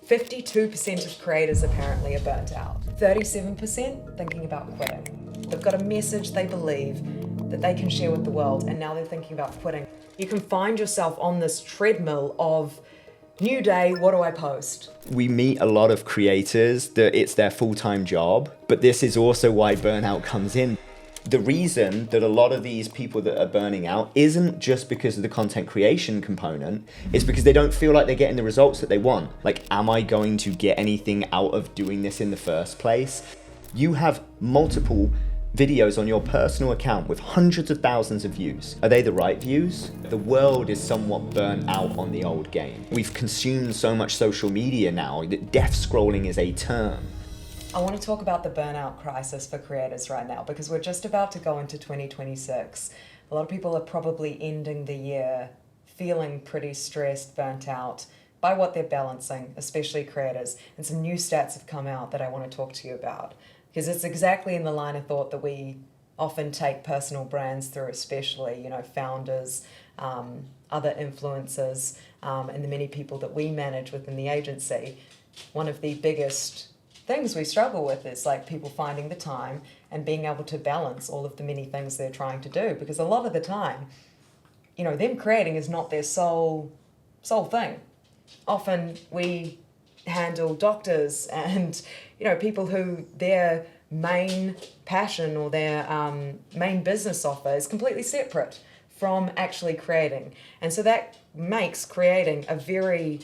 52% of creators apparently are burnt out. 37% thinking about quitting. They've got a message they believe that they can share with the world, and now they're thinking about quitting. You can find yourself on this treadmill of new day, what do I post? We meet a lot of creators that it's their full-time job, but this is also why burnout comes in. The reason that a lot of these people that are burning out isn't just because of the content creation component, it's because they don't feel like they're getting the results that they want. Like, am I going to get anything out of doing this in the first place? You have multiple videos on your personal account with hundreds of thousands of views. Are they the right views? The world is somewhat burnt out on the old game. We've consumed so much social media now that death scrolling is a term. I want to talk about the burnout crisis for creators right now because we're just about to go into 2026. A lot of people are probably ending the year feeling pretty stressed, burnt out by what they're balancing, especially creators. And some new stats have come out that I want to talk to you about because it's exactly in the line of thought that we often take personal brands through, especially, founders, other influencers, and the many people that we manage within the agency. One of the biggest things we struggle with is like people finding the time and being able to balance all of the many things they're trying to do, because a lot of the time, them creating is not their sole thing. Often we handle doctors and people who their main passion or their main business offer is completely separate from actually creating, and so that makes creating a very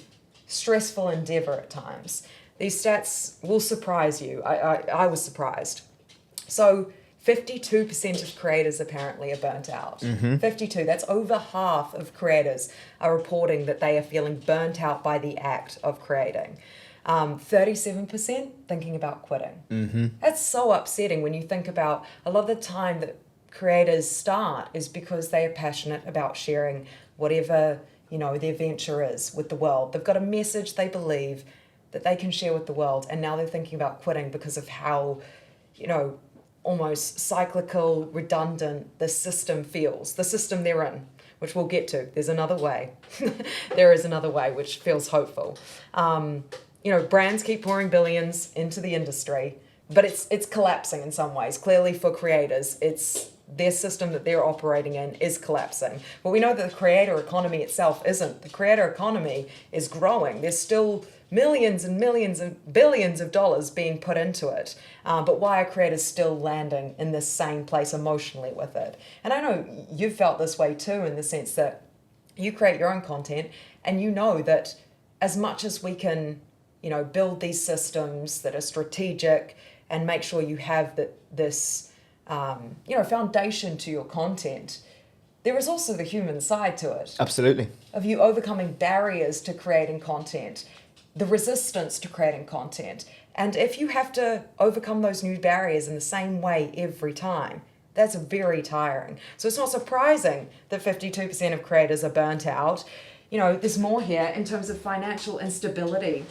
stressful endeavor at times. These stats will surprise you. I was surprised. So 52% of creators apparently are burnt out. 52, that's over half of creators are reporting that they are feeling burnt out by the act of creating. 37% thinking about quitting. That's so upsetting when you think about a lot of the time that creators start is because they are passionate about sharing whatever, their venture is with the world. They've got a message they believe that they can share with the world, and now they're thinking about quitting because of how, almost cyclical, redundant the system feels, the system they're in, which we'll get to. There's another way. There is another way, which feels hopeful. Brands keep pouring billions into the industry, but it's collapsing in some ways. Clearly for creators, it's their system that they're operating in is collapsing. But we know that the creator economy itself isn't. The creator economy is growing. There's still millions and millions and billions of dollars being put into it. But why are creators still landing in the same place emotionally with it? And I know you've felt this way too, in the sense that you create your own content and you know that as much as we can, build these systems that are strategic and make sure you have this foundation to your content, there is also the human side to it. Absolutely. Of you overcoming barriers to creating content, the resistance to creating content. And if you have to overcome those new barriers in the same way every time, that's very tiring. So it's not surprising that 52% of creators are burnt out. There's more here in terms of financial instability.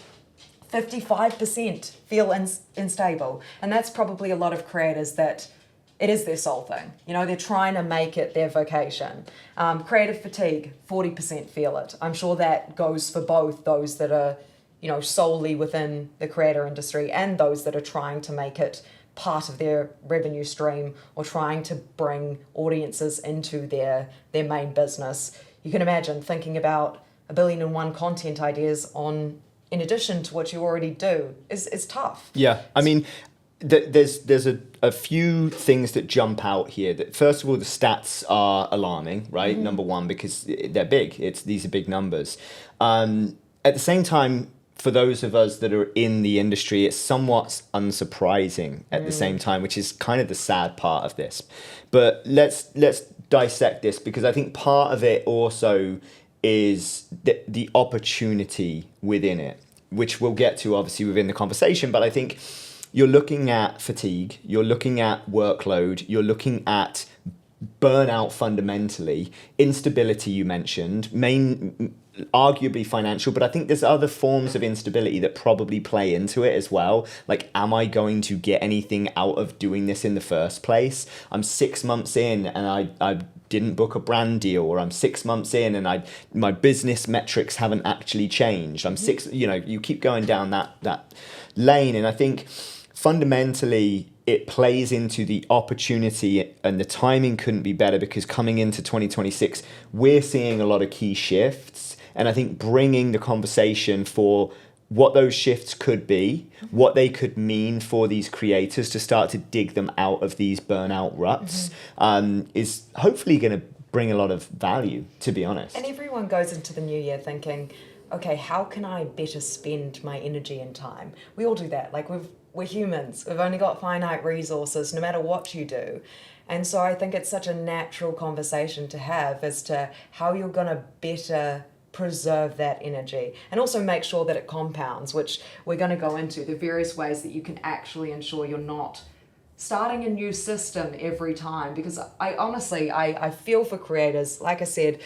55% feel unstable. And that's probably a lot of creators that it is their sole thing. They're trying to make it their vocation. Creative fatigue, 40% feel it. I'm sure that goes for both those that are solely within the creator industry and those that are trying to make it part of their revenue stream or trying to bring audiences into their main business. You can imagine thinking about 1,000,001 content ideas in addition to what you already do is tough. Yeah, I mean, there's a few things that jump out here. That first of all, the stats are alarming, right? Number one, because they're big. These are big numbers. At the same time, for those of us that are in the industry, it's somewhat unsurprising at the same time, which is kind of the sad part of this. But let's dissect this, because I think part of it also is the opportunity within it, which we'll get to obviously within the conversation. But I think you're looking at fatigue, you're looking at workload, you're looking at burnout fundamentally, instability you mentioned, arguably financial, but I think there's other forms of instability that probably play into it as well. Like, am I going to get anything out of doing this in the first place? I'm 6 months in and I didn't book a brand deal, or I'm 6 months in and my business metrics haven't actually changed. You keep going down that lane. And I think fundamentally it plays into the opportunity, and the timing couldn't be better, because coming into 2026, we're seeing a lot of key shifts. And I think bringing the conversation for what those shifts could be, what they could mean for these creators to start to dig them out of these burnout ruts, is hopefully going to bring a lot of value, to be honest. And everyone goes into the new year thinking, okay, how can I better spend my energy and time? We all do that. Like, we're humans. We've only got finite resources, no matter what you do. And so I think it's such a natural conversation to have as to how you're going to better preserve that energy, and also make sure that it compounds, which we're going to go into the various ways that you can actually ensure you're not starting a new system every time. Because I honestly feel for creators. Like I said,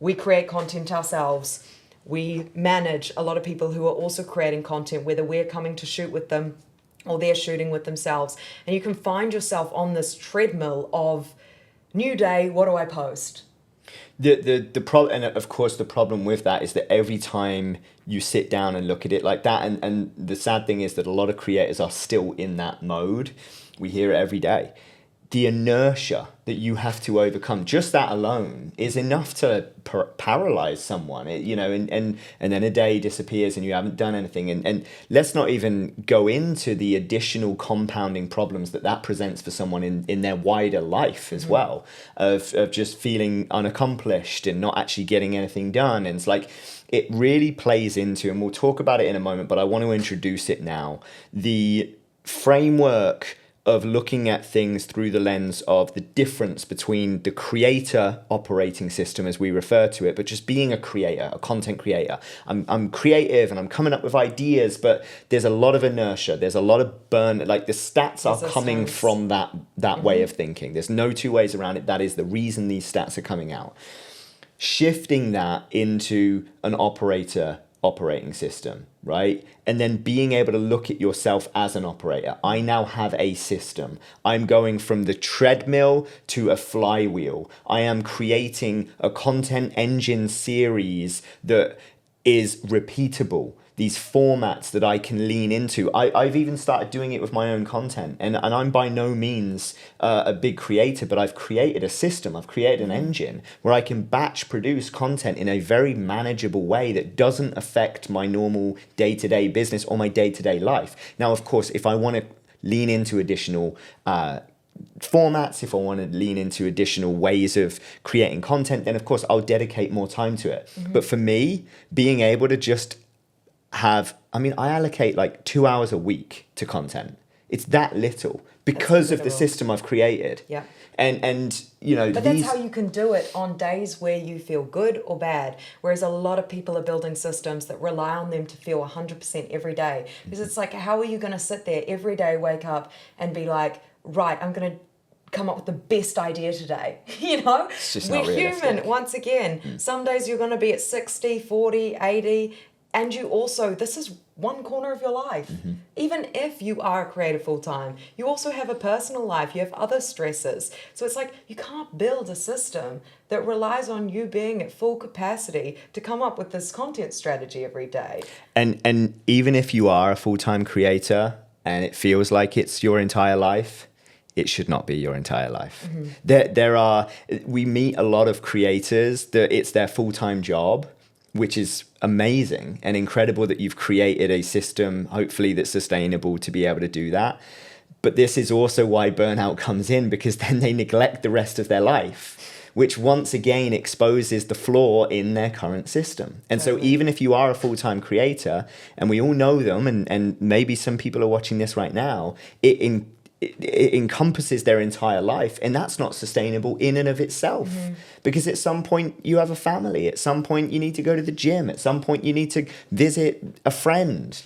we create content ourselves. We manage a lot of people who are also creating content, whether we're coming to shoot with them or they're shooting with themselves. And you can find yourself on this treadmill of new day, what do I post? The problem, and of course the problem with that is that every time you sit down and look at it like that, and the sad thing is that a lot of creators are still in that mode. We hear it every day. The inertia that you have to overcome, just that alone, is enough to paralyze someone. And then a day disappears and you haven't done anything. And let's not even go into the additional compounding problems that presents for someone in their wider life as well, of just feeling unaccomplished and not actually getting anything done. And it's like, it really plays into, and we'll talk about it in a moment, but I want to introduce it now, the framework of looking at things through the lens of the difference between the creator operating system, as we refer to it, but just being a creator, a content creator. I'm creative and I'm coming up with ideas, but there's a lot of inertia. There's a lot of burn. Like, the stats are coming from that way of thinking. There's no two ways around it. That is the reason these stats are coming out. Shifting that into an operator operating system, right? And then being able to look at yourself as an operator. I now have a system. I'm going from the treadmill to a flywheel. I am creating a content engine series that is repeatable. These formats that I can lean into. I've even started doing it with my own content. And I'm by no means a big creator, but I've created a system. I've created an engine where I can batch produce content in a very manageable way that doesn't affect my normal day-to-day business or my day-to-day life. Now, of course, if I want to lean into additional formats, if I want to lean into additional ways of creating content, then of course I'll dedicate more time to it. But for me, being able to just I allocate like 2 hours a week to content. It's that little because of the system I've created. Yeah. And But that's how you can do it on days where you feel good or bad. Whereas a lot of people are building systems that rely on them to feel 100% every day. Because it's like, how are you going to sit there every day, wake up and be like, right, I'm going to come up with the best idea today? It's just not realistic. We're human, once again. Some days you're going to be at 60, 40, 80. And you also, this is one corner of your life. Even if you are a creator full time, you also have a personal life, you have other stresses. So it's like, you can't build a system that relies on you being at full capacity to come up with this content strategy every day. And even if you are a full-time creator and it feels like it's your entire life, it should not be your entire life. We meet a lot of creators that it's their full-time job, which is amazing and incredible that you've created a system, hopefully, that's sustainable to be able to do that. But this is also why burnout comes in, because then they neglect the rest of their life, which once again exposes the flaw in their current system. And so even if you are a full-time creator, and we all know them, and maybe some people are watching this right now, it encompasses their entire life, and that's not sustainable in and of itself. Because at some point you have a family, at some point you need to go to the gym, at some point you need to visit a friend,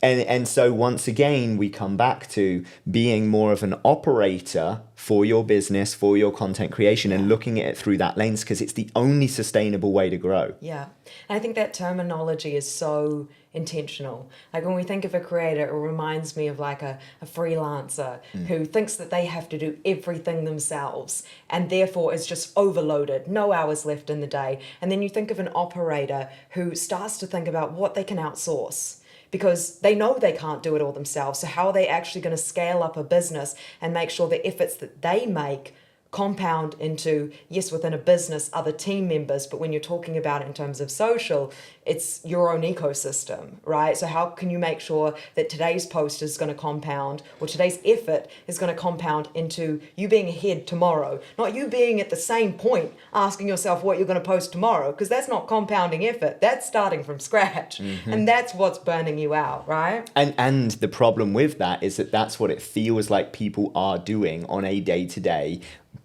and so once again we come back to being more of an operator for your business, for your content creation, and looking at it through that lens, because it's the only sustainable way to grow. Yeah. And I think that terminology is so intentional. Like when we think of a creator, it reminds me of like a freelancer who thinks that they have to do everything themselves and therefore is just overloaded, no hours left in the day. And then you think of an operator who starts to think about what they can outsource, because they know they can't do it all themselves. So how are they actually going to scale up a business and make sure the efforts that they make compound into, yes, within a business, other team members, but when you're talking about it in terms of social, it's your own ecosystem, right? So how can you make sure that today's post is going to compound, or today's effort is going to compound into you being ahead tomorrow, not you being at the same point asking yourself what you're going to post tomorrow, because that's not compounding effort, that's starting from scratch. And that's what's burning you out, right? And the problem with that is that that's what it feels like people are doing on a day-to-day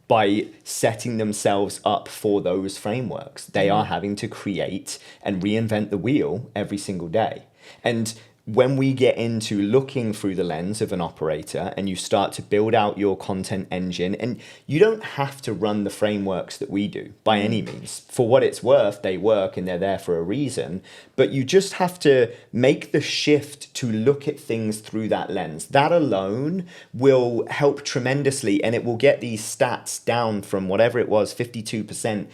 by setting themselves up for those frameworks. They are having to create and reinvent the wheel every single day. And when we get into looking through the lens of an operator and you start to build out your content engine, and you don't have to run the frameworks that we do by any means. For what it's worth, they work and they're there for a reason, but you just have to make the shift to look at things through that lens. That alone will help tremendously, and it will get these stats down from whatever it was, 52%.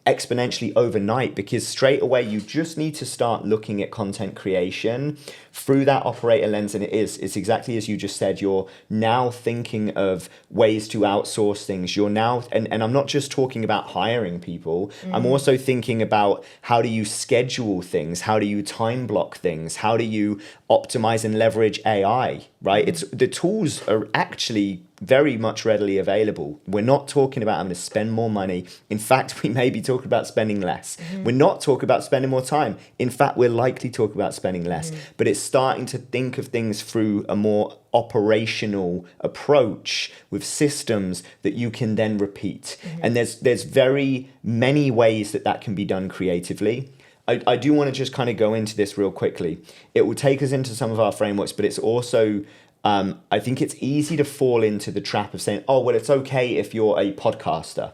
Exponentially overnight, because straight away you just need to start looking at content creation through that operator lens. And it's exactly as you just said, you're now thinking of ways to outsource things. You're now, and I'm not just talking about hiring people, I'm also thinking about how do you schedule things, how do you time block things, how do you optimize and leverage AI, right? It's the tools are actually very much readily available. We're not talking about having to spend more money. In fact, we may be talking about spending less. We're not talking about spending more time. In fact, we're likely talking about spending less. But it's starting to think of things through a more operational approach with systems that you can then repeat. And there's very many ways that can be done creatively. I do want to just kind of go into this real quickly. It will take us into some of our frameworks, but it's also I think it's easy to fall into the trap of saying, oh, well, it's okay if you're a podcaster.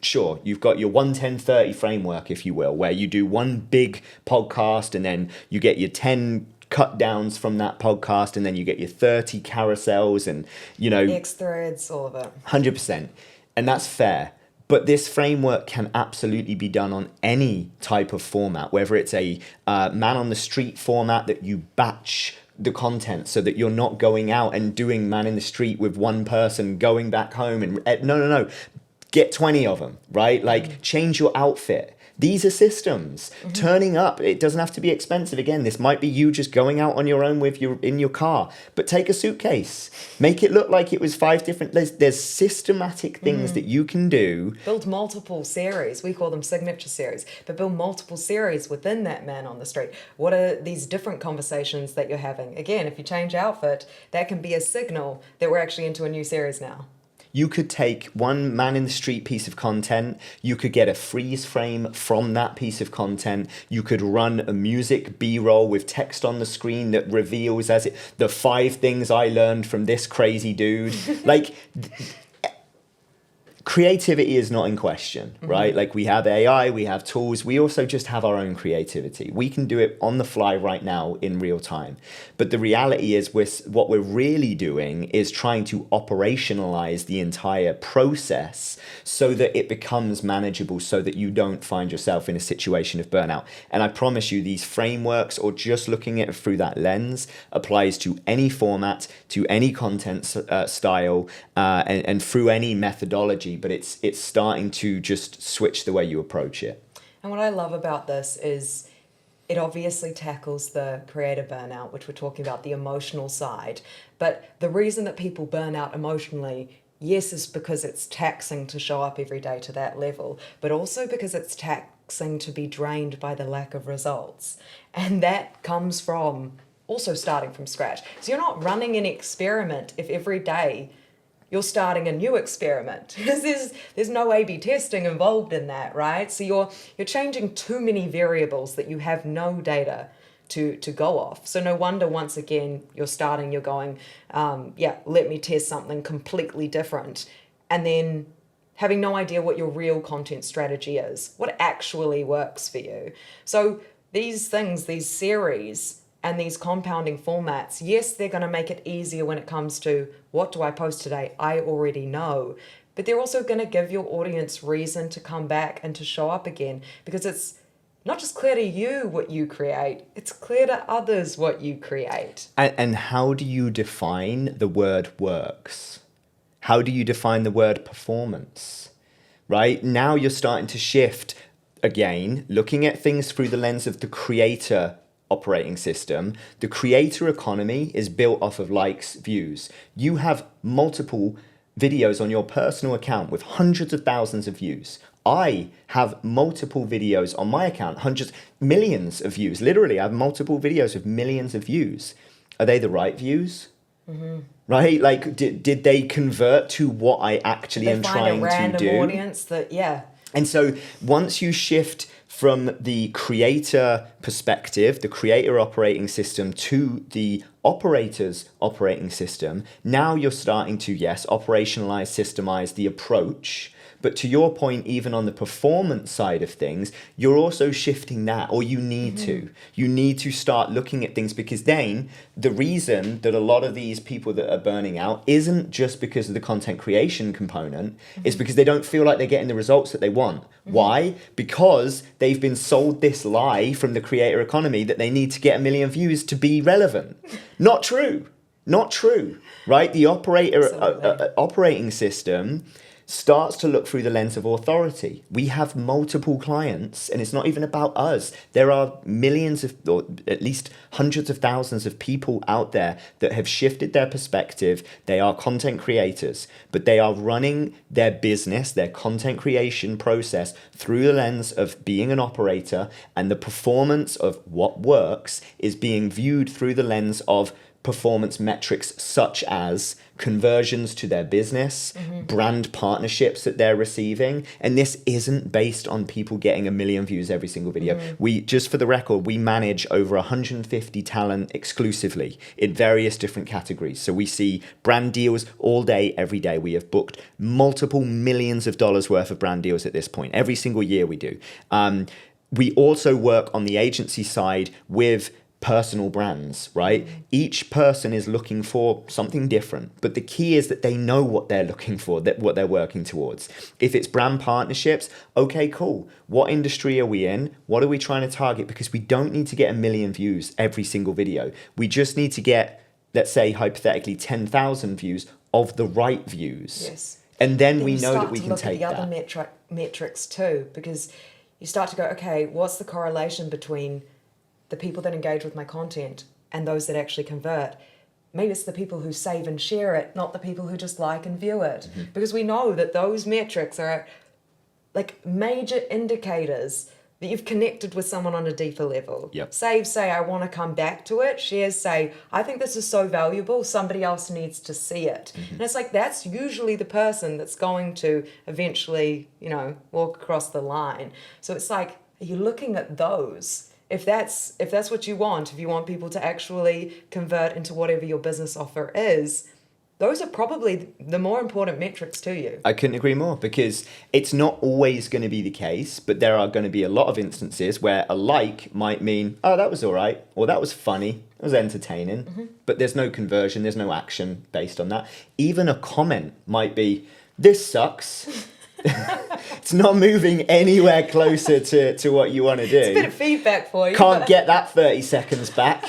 Sure, you've got your 1-10-30 framework, if you will, where you do one big podcast and then you get your 10 cut downs from that podcast and then you get your 30 carousels and, you know, X threads, all of it. 100%. And that's fair. But this framework can absolutely be done on any type of format, whether it's a man on the street format that you batch the content so that you're not going out and doing man in the street with one person going back home and no, get 20 of them, right? Like change your outfit. These are systems. Turning up, it doesn't have to be expensive. Again, this might be you just going out on your own in your car, but take a suitcase, make it look like it was 5 different, there's systematic things that you can do. Build multiple series. We call them signature series, but build multiple series within that man on the street. What are these different conversations that you're having? Again, if you change outfit, that can be a signal that we're actually into a new series now. You could take one man in the street piece of content, you could get a freeze frame from that piece of content, you could run a music B-roll with text on the screen that reveals the 5 things I learned from this crazy dude. Like, creativity is not in question, right? Like we have AI, we have tools, we also just have our own creativity. We can do it on the fly right now in real time. But the reality is what we're really doing is trying to operationalize the entire process so that it becomes manageable, so that you don't find yourself in a situation of burnout. And I promise you, these frameworks, or just looking at it through that lens, applies to any format, to any content style, and through any methodology. But it's starting to just switch the way you approach it. And what I love about this is it obviously tackles the creator burnout, which we're talking about, the emotional side. But the reason that people burn out emotionally, yes, is because it's taxing to show up every day to that level, but also because it's taxing to be drained by the lack of results. And that comes from also starting from scratch. So you're not running an experiment if every day you're starting a new experiment, because there's no A/B testing involved in that, right? So you're changing too many variables that you have no data to go off. So no wonder, once again, you're going, let me test something completely different. and then having no idea what your real content strategy is, what actually works for you. So these things, these series and these compounding formats, yes, they're going to make it easier when it comes to what do I post today? I already know. But they're also going to give your audience reason to come back and to show up again, because it's not just clear to you what you create, it's clear to others what you create. And how do you define the word works? How do you define the word performance? Right? Now you're starting to shift again, looking at things through the lens of the creator operating system. The creator economy is built off of likes, views. You have multiple videos on your personal account with hundreds of thousands of views. I have multiple videos on my account, hundreds, millions of views. Literally, I have multiple videos with millions of views. Are they the right views? Mm-hmm. Right? Like, did they convert to what I actually am trying to do? They find a random audience that, yeah. And so once you shift from the creator perspective, the creator operating system, to the operator's operating system, now you're starting to, yes, operationalize, systemize the approach. But to your point, even on the performance side of things, you're also shifting that, or you need to. You need to start looking at things, because then the reason that a lot of these people that are burning out isn't just because of the content creation component, it's because they don't feel like they're getting the results that they want. Why? Because they've been sold this lie from the creator economy that they need to get 1 million views to be relevant. Not true. Not true. Right? The operating system starts to look through the lens of authority. We have multiple clients, and it's not even about us. There are millions of, or at least hundreds of thousands of people out there that have shifted their perspective. They are content creators, but they are running their business, their content creation process through the lens of being an operator, and the performance of what works is being viewed through the lens of performance metrics such as conversions to their business, brand partnerships that they're receiving. And this isn't based on people getting 1 million views every single video. We, just for the record, we manage over 150 talent exclusively in various different categories. So we see brand deals all day, every day. We have booked multiple millions of dollars worth of brand deals at this point. Every single year we do. We also work on the agency side with personal brands, right? Each person is looking for something different, but the key is that they know what they're looking for, that what they're working towards. If it's brand partnerships, okay, cool. What industry are we in? What are we trying to target? Because we don't need to get 1 million views every single video. We just need to get, let's say, hypothetically, 10,000 views of the right views. Yes. And then we know that we can take that. You start to look at the other metrics too, because you start to go, okay, what's the correlation between the people that engage with my content and those that actually convert? Maybe it's the people who save and share it, not the people who just like and view it. Because we know that those metrics are like major indicators that you've connected with someone on a deeper level. Saves say, I want to come back to it. Shares say, I think this is so valuable, somebody else needs to see it. And it's like, that's usually the person that's going to eventually, you know, walk across the line. So it's like, are you looking at those? If that's what you want, if you want people to actually convert into whatever your business offer is, those are probably the more important metrics to you. I couldn't agree more, because it's not always going to be the case, but there are going to be a lot of instances where a like might mean, oh, that was all right, or that was funny, it was entertaining, but there's no conversion, there's no action based on that. Even a comment might be, this sucks. It's not moving anywhere closer to what you want to do. It's a bit of feedback for you. Can't get that 30 seconds back.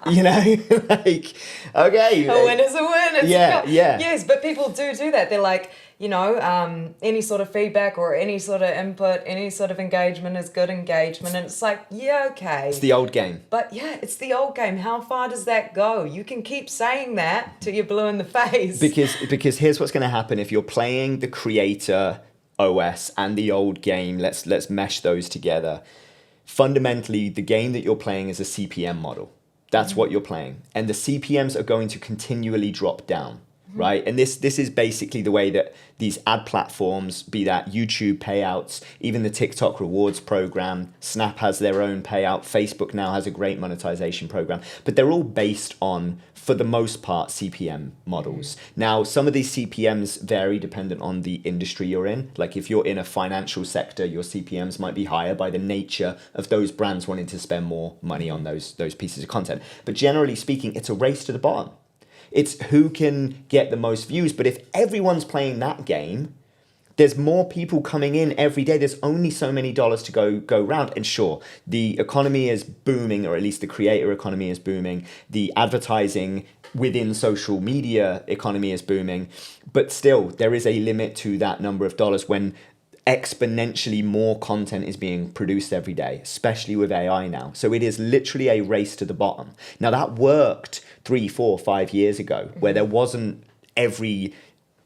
You know, like, okay. A win is a win. Yeah. Yes, but people do that. They're like, you know, any sort of feedback or any sort of input, any sort of engagement is good engagement. And it's like, yeah, okay. It's the old game. But yeah, it's the old game. How far does that go? You can keep saying that till you're blue in the face. Because here's what's going to happen if you're playing the creator OS and the old game. Let's mesh those together. Fundamentally, the game that you're playing is a CPM model. That's what you're playing. And the CPMs are going to continually drop down. right? And this is basically the way that these ad platforms, be that YouTube payouts, even the TikTok rewards program, Snap has their own payout, Facebook now has a great monetization program, but they're all based on, for the most part, CPM models. Now, some of these CPMs vary dependent on the industry you're in. Like if you're in a financial sector, your CPMs might be higher by the nature of those brands wanting to spend more money on those pieces of content. But generally speaking, it's a race to the bottom. It's who can get the most views. But if everyone's playing that game, there's more people coming in every day. There's only so many dollars to go round. And sure, the economy is booming, or at least the creator economy is booming. The advertising within social media economy is booming. But still, there is a limit to that number of dollars when exponentially more content is being produced every day, especially with AI now. So it is literally a race to the bottom. Now that worked 3, 4, 5 years ago, where there wasn't every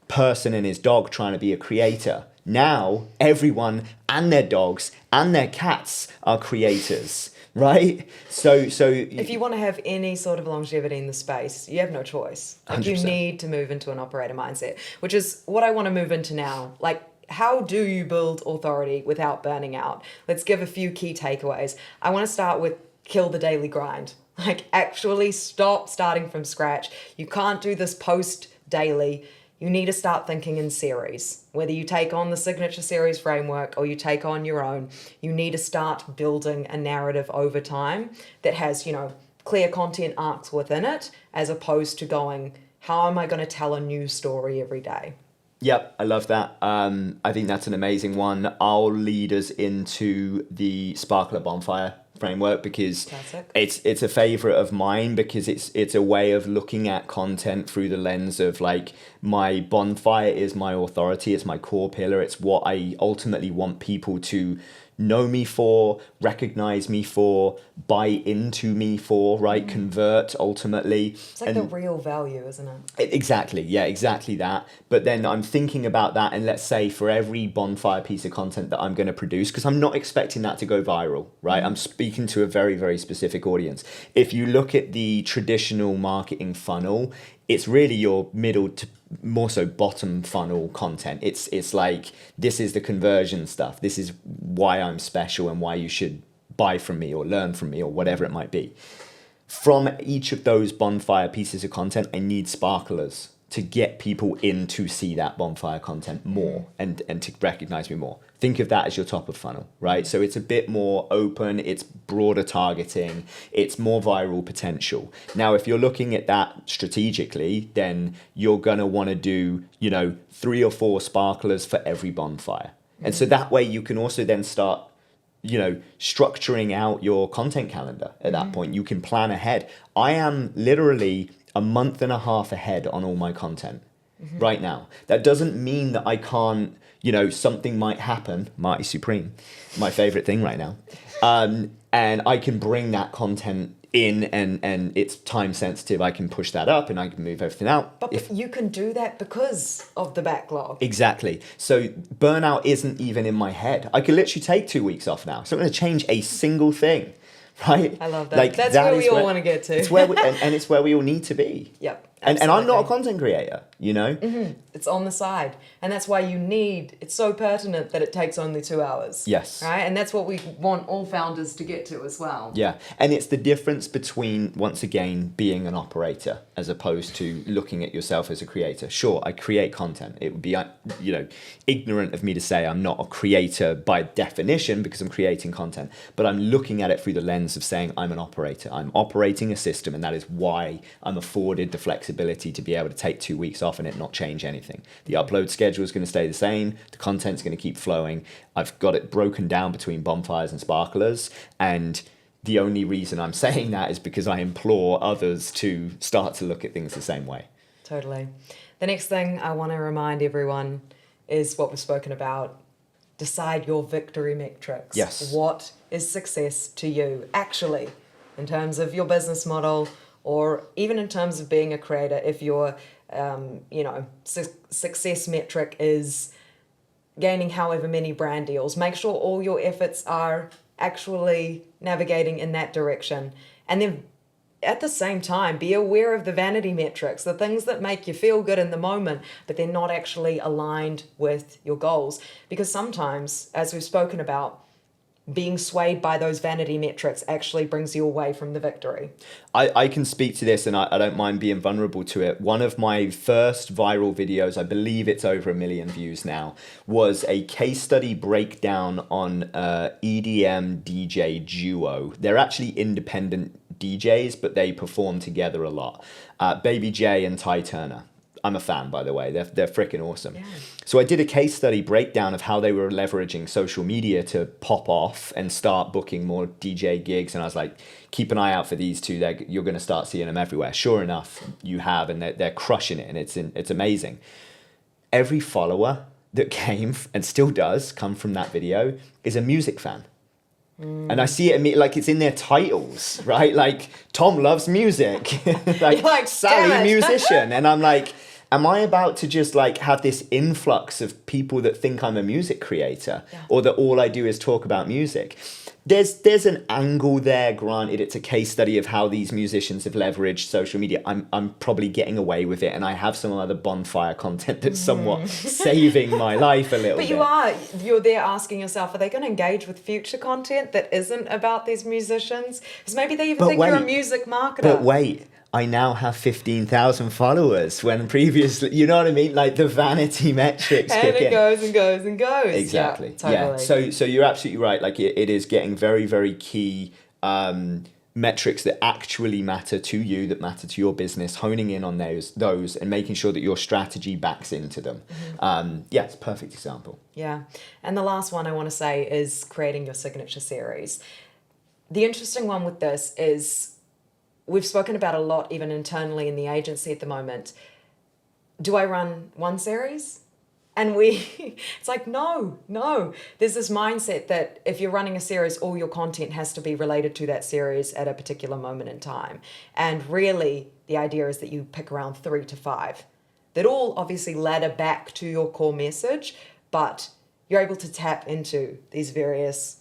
person and his dog trying to be a creator. Now everyone and their dogs and their cats are creators, right? So If you want to have any sort of longevity in the space, you have no choice. Like 100%. you need to move into an operator mindset, which is what I want to move into now. Like, how do you build authority without burning out? Let's give a few key takeaways. I want to start with kill the daily grind. Like, actually stop starting from scratch. You can't do this post daily. You need to start thinking in series. Whether you take on the signature series framework or you take on your own, you need to start building a narrative over time that has, clear content arcs within it, as opposed to going, how am I going to tell a new story every day? Yep, I love that. I think that's an amazing one. I'll lead us into the Sparkler Bonfire framework because Classic. it's a favorite of mine, because it's a way of looking at content through the lens of like, my bonfire is my authority, it's my core pillar, it's what I ultimately want people to know me for, recognize me for, buy into me for, right? Convert ultimately. It's like the real value, isn't it? Exactly, yeah, exactly that. But then I'm thinking about that, and let's say for every bonfire piece of content that I'm going to produce, because I'm not expecting that to go viral, right? I'm speaking to a very, very specific audience. If you look at the traditional marketing funnel, it's really your middle to more so bottom funnel content. It's like, this is the conversion stuff. This is why I'm special and why you should buy from me or learn from me or whatever it might be. From each of those bonfire pieces of content, I need sparklers to get people in to see that bonfire content more and to recognize me more. Think of that as your top of funnel, right? So it's a bit more open, it's broader targeting, it's more viral potential. Now, if you're looking at that strategically, then you're gonna wanna do, 3 or 4 sparklers for every bonfire. And so that way you can also then start structuring out your content calendar at that point. You can plan ahead. I am literally a month and a half ahead on all my content right now. That doesn't mean that I can't, something might happen, Marty Supreme, my favorite thing right now. And I can bring that content in and it's time sensitive. I can push that up and I can move everything out. But you can do that because of the backlog. Exactly. So burnout isn't even in my head. I could literally take 2 weeks off now. It's not going to change a single thing, right? I love that. That's where we all want to get to. It's where and it's where we all need to be. Yep. And I'm not a content creator, It's on the side. And that's why it's so pertinent that it takes only 2 hours. Yes. Right? And that's what we want all founders to get to as well. Yeah. And it's the difference between, once again, being an operator as opposed to looking at yourself as a creator. Sure, I create content. It would be, ignorant of me to say I'm not a creator by definition because I'm creating content, but I'm looking at it through the lens of saying I'm an operator. I'm operating a system, and that is why I'm afforded the flexibility to be able to take 2 weeks off and it not change anything. The upload schedule is going to stay the same. The content's going to keep flowing. I've got it broken down between bonfires and sparklers. And the only reason I'm saying that is because I implore others to start to look at things the same way. Totally. The next thing I want to remind everyone is what we've spoken about. Decide your victory metrics. Yes. What is success to you, actually, in terms of your business model, or even in terms of being a creator? If your success metric is gaining however many brand deals, make sure all your efforts are actually navigating in that direction. And then at the same time, be aware of the vanity metrics, the things that make you feel good in the moment, but they're not actually aligned with your goals. Because sometimes, as we've spoken about, being swayed by those vanity metrics actually brings you away from the victory. I can speak to this, and I don't mind being vulnerable to it. One of my first viral videos, I believe it's over 1 million views now, was a case study breakdown on EDM DJ duo. They're actually independent DJs, but they perform together a lot. Baby J and Ty Turner. I'm a fan, by the way. They're freaking awesome. Yeah. So I did a case study breakdown of how they were leveraging social media to pop off and start booking more DJ gigs. And I was like, keep an eye out for these two. You're going to start seeing them everywhere. Sure enough, you have, and they're crushing it, and it's amazing. Every follower that came and still does come from that video is a music fan. And I see it like it's in their titles, right? Like, Tom loves music, like Sally musician. And I'm like, am I about to just like have this influx of people that think I'm a music creator, or that all I do is talk about music? There's an angle there. Granted, it's a case study of how these musicians have leveraged social media. I'm probably getting away with it, and I have some other bonfire content that's somewhat saving my life a little bit. But you're there asking yourself, are they going to engage with future content that isn't about these musicians? Because maybe they even think you're a music marketer. But wait, I now have 15,000 followers when previously, you know what I mean? Like the vanity metrics and kick it in. goes and goes and goes. Exactly. Yeah, totally. So you're absolutely right. Like it is getting very, very key metrics that actually matter to you, that matter to your business, honing in on those and making sure that your strategy backs into them. It's a perfect example. Yeah. And the last one I want to say is creating your signature series. The interesting one with this is, we've spoken about a lot, even internally in the agency at the moment. Do I run one series? And it's like, no. There's this mindset that if you're running a series, all your content has to be related to that series at a particular moment in time. And really, the idea is that you pick around 3 to 5 that all obviously ladder back to your core message, but you're able to tap into these various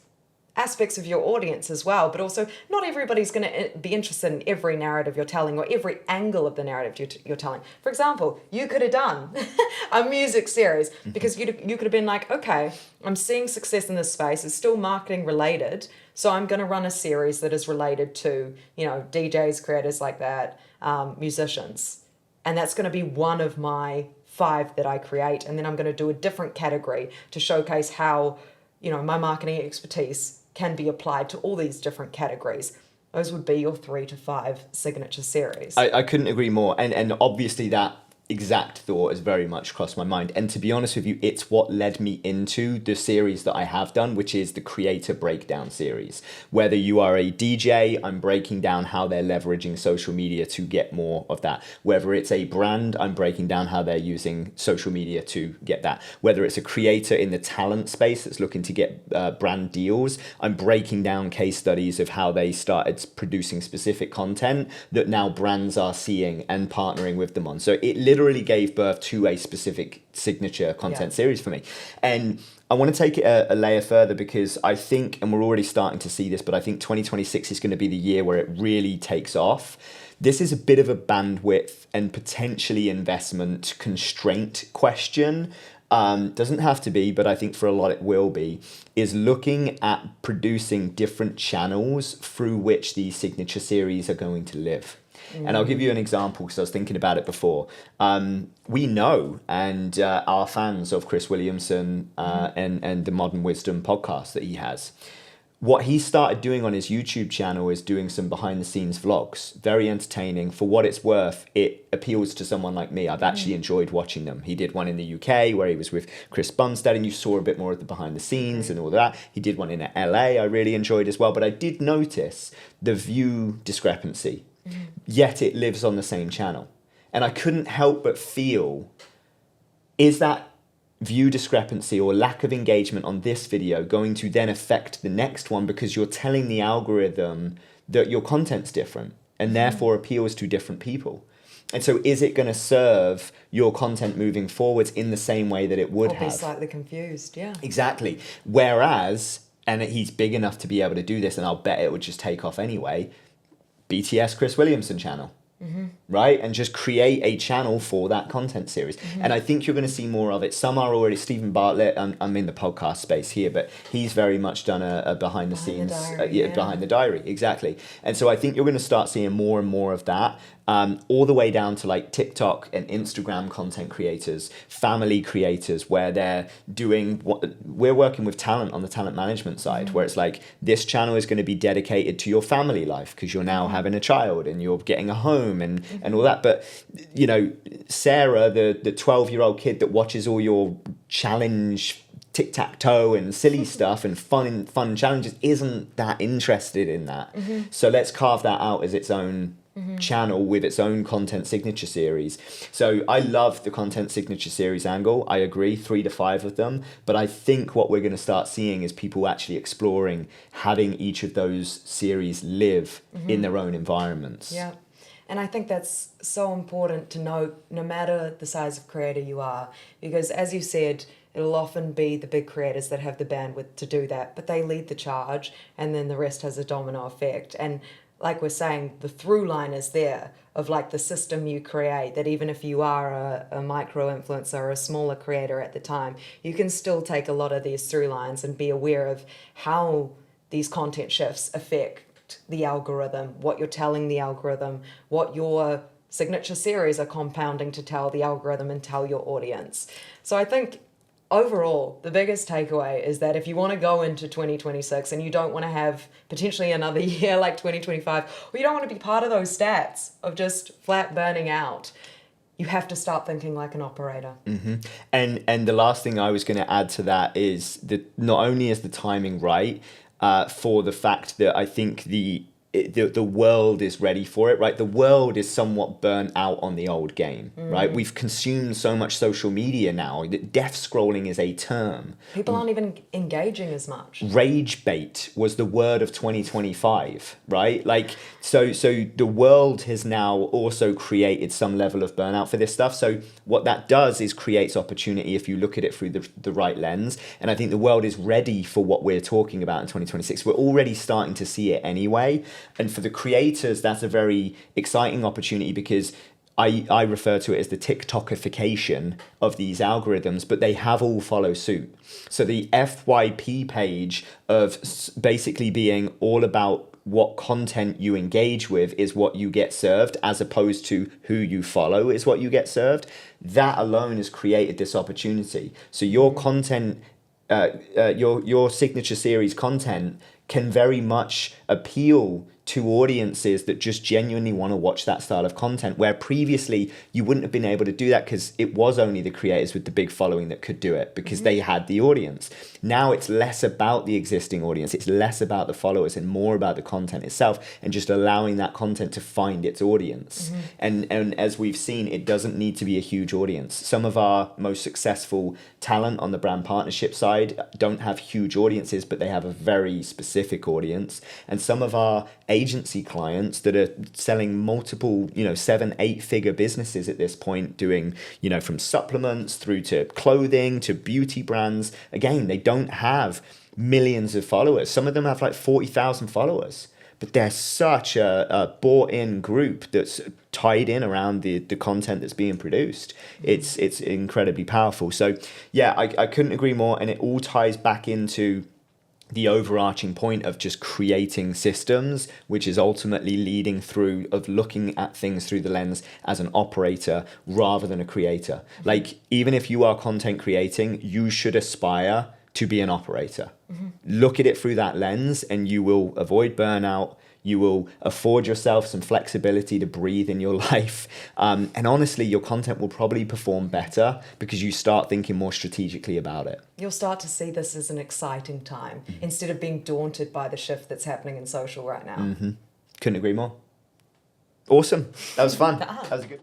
aspects of your audience as well. But also, not everybody's going to be interested in every narrative you're telling or every angle of the narrative you're telling. For example, you could have done a music series because you could have been like, okay, I'm seeing success in this space, it's still marketing related, so I'm going to run a series that is related to, DJs, creators like that, musicians. And that's going to be one of my 5 that I create. And then I'm going to do a different category to showcase how, my marketing expertise can be applied to all these different categories. Those would be your 3 to 5 signature series. I couldn't agree more. And obviously that exact thought has very much crossed my mind. And to be honest with you, it's what led me into the series that I have done, which is the Creator Breakdown series. Whether you are a DJ, I'm breaking down how they're leveraging social media to get more of that. Whether it's a brand, I'm breaking down how they're using social media to get that. Whether it's a creator in the talent space that's looking to get brand deals, I'm breaking down case studies of how they started producing specific content that now brands are seeing and partnering with them on. So it literally gave birth to a specific signature content series for me. And I want to take it a layer further, because I think, and we're already starting to see this, but I think 2026 is going to be the year where it really takes off. This is a bit of a bandwidth and potentially investment constraint question. Doesn't have to be, but I think for a lot it will be, is looking at producing different channels through which these signature series are going to live. And I'll give you an example, because I was thinking about it before. We know and are fans of Chris Williamson and the Modern Wisdom podcast that he has. What he started doing on his YouTube channel is doing some behind the scenes vlogs. Very entertaining. For what it's worth, it appeals to someone like me. I've actually enjoyed watching them. He did one in the UK where he was with Chris Bumstead, and you saw a bit more of the behind the scenes and all that. He did one in LA I really enjoyed as well. But I did notice the view discrepancy. Yet it lives on the same channel. And I couldn't help but feel, is that view discrepancy or lack of engagement on this video going to then affect the next one, because you're telling the algorithm that your content's different and therefore appeals to different people? And so is it going to serve your content moving forwards in the same way that it would have? Or be slightly confused, yeah. Exactly. Whereas, and he's big enough to be able to do this, and I'll bet it would just take off anyway, BTS Chris Williamson channel. Right, and just create a channel for that content series. And I think you're going to see more of it. Some are already. Stephen Bartlett, I'm in the podcast space here, but he's very much done a behind the scenes, behind the diary, exactly. And so I think you're going to start seeing more and more of that, all the way down to like TikTok and Instagram content creators, family creators, where they're doing what we're working with talent on the talent management side, where it's like this channel is going to be dedicated to your family life because you're now having a child and you're getting a home and all that. But you know, Sarah, the 12-year-old kid that watches all your challenge tic-tac-toe and silly stuff and fun challenges, isn't that interested in that. So let's carve that out as its own channel with its own content signature series. So I love the content signature series angle. I agree, 3 to 5 of them. But I think what we're going to start seeing is people actually exploring having each of those series live in their own environments. Yeah. And I think that's so important to note, no matter the size of creator you are, because as you said, it'll often be the big creators that have the bandwidth to do that, but they lead the charge and then the rest has a domino effect. And like we're saying, the through line is there of like the system you create, that even if you are a micro influencer or a smaller creator at the time, you can still take a lot of these through lines and be aware of how these content shifts affect the algorithm, what you're telling the algorithm, what your signature series are compounding to tell the algorithm and tell your audience. So I think overall, the biggest takeaway is that if you want to go into 2026 and you don't want to have potentially another year like 2025, or you don't want to be part of those stats of just flat burning out, you have to start thinking like an operator. And the last thing I was going to add to that is that not only is the timing right, for the fact that I think the world is ready for it, right? The world is somewhat burnt out on the old game, right? We've consumed so much social media now that death scrolling is a term. People aren't even engaging as much. Rage bait was the word of 2025, right? Like, so the world has now also created some level of burnout for this stuff. So what that does is creates opportunity if you look at it through the right lens. And I think the world is ready for what we're talking about in 2026. We're already starting to see it anyway. And for the creators, that's a very exciting opportunity because I refer to it as the TikTokification of these algorithms, but they have all follow suit. So the FYP page of basically being all about what content you engage with is what you get served, as opposed to who you follow is what you get served. That alone has created this opportunity. So your content, your signature series content can very much appeal to audiences that just genuinely want to watch that style of content, where previously you wouldn't have been able to do that because it was only the creators with the big following that could do it because they had the audience. Now it's less about the existing audience, it's less about the followers and more about the content itself and just allowing that content to find its audience. And as we've seen, it doesn't need to be a huge audience. Some of our most successful talent on the brand partnership side don't have huge audiences, but they have a very specific audience. And some of our agency clients that are selling multiple, 7-8 figure businesses at this point, doing, from supplements through to clothing to beauty brands. Again, they don't have millions of followers. Some of them have like 40,000 followers, but they're such a bought in group that's tied in around the content that's being produced. It's incredibly powerful. So yeah, I couldn't agree more. And it all ties back into the overarching point of just creating systems, which is ultimately leading through of looking at things through the lens as an operator rather than a creator. Like, even if you are content creating, you should aspire to be an operator. Look at it through that lens and you will avoid burnout. You will afford yourself some flexibility to breathe in your life. And honestly, your content will probably perform better because you start thinking more strategically about it. You'll start to see this as an exciting time instead of being daunted by the shift that's happening in social right now. Couldn't agree more. Awesome. That was fun. That was a good